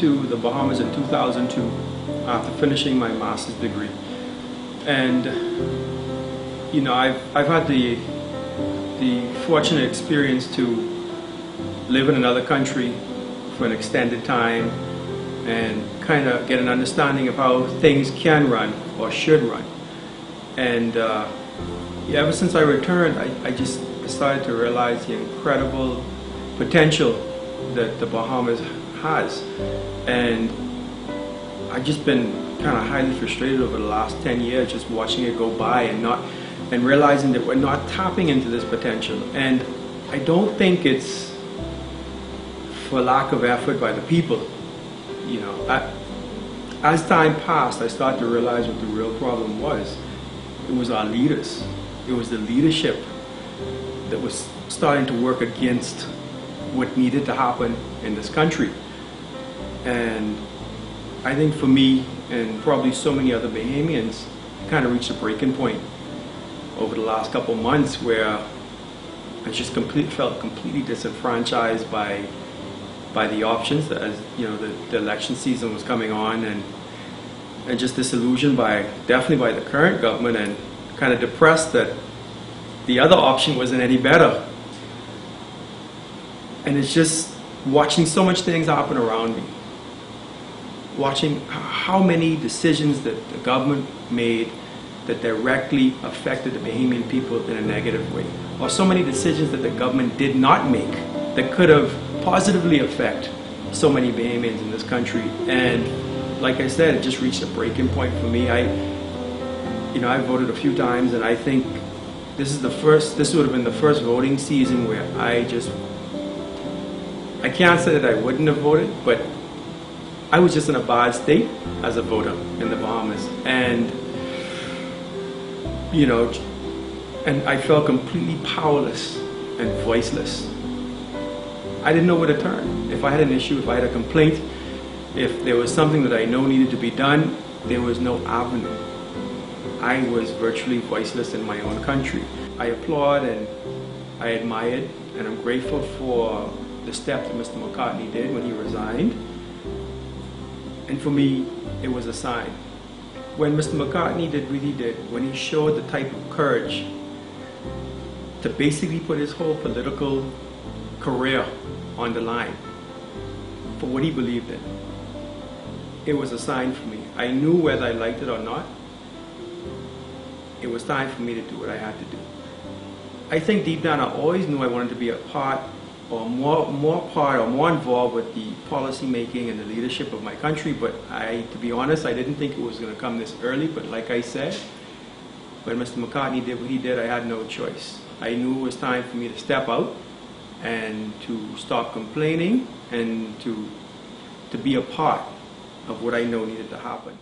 to the Bahamas in 2002 after finishing my master's degree. And you know, I've had the fortunate experience to live in another country for an extended time and kind of get an understanding of how things can run or should run. And ever since I returned, I just started to realize the incredible potential that the Bahamas has. And I've just been kind of highly frustrated over the last 10 years just watching it go by and realizing that we're not tapping into this potential. And I don't think it's for lack of effort by the people. You know, as time passed, I started to realize what the real problem was. It was our leaders. It was the leadership that was starting to work against what needed to happen in this country. And I think for me, and probably so many other Bahamians, kind of reached a breaking point over the last couple months where I just felt completely disenfranchised by the options, as you know, the election season was coming on, and just disillusioned definitely by the current government, and kind of depressed that the other option wasn't any better. And it's just watching so much things happen around me, watching how many decisions that the government made that directly affected the Bahamian people in a negative way, or so many decisions that the government did not make that could have positively affect so many Bahamians in this country. And like I said, it just reached a breaking point for me. I voted a few times, and I think this would have been the first voting season where I can't say that I wouldn't have voted, but I was just in a bad state as a voter in the Bahamas. And you know, and I felt completely powerless and voiceless. I didn't know where to turn. If I had an issue, if I had a complaint, if there was something that I know needed to be done, there was no avenue. I was virtually voiceless in my own country. I applaud and I admired, and I'm grateful for the step that Mr. McCartney did when he resigned. And for me, it was a sign. When Mr. McCartney did what he did, when he showed the type of courage to basically put his whole political career on the line for what he believed in, it was a sign for me. I knew whether I liked it or not, it was time for me to do what I had to do. I think deep down I always knew I wanted to be a part, or more involved with the policy making and the leadership of my country, but to be honest, I didn't think it was going to come this early. But like I said, when Mr. McCartney did what he did, I had no choice. I knew it was time for me to step out and to stop complaining and to be a part of what I know needed to happen.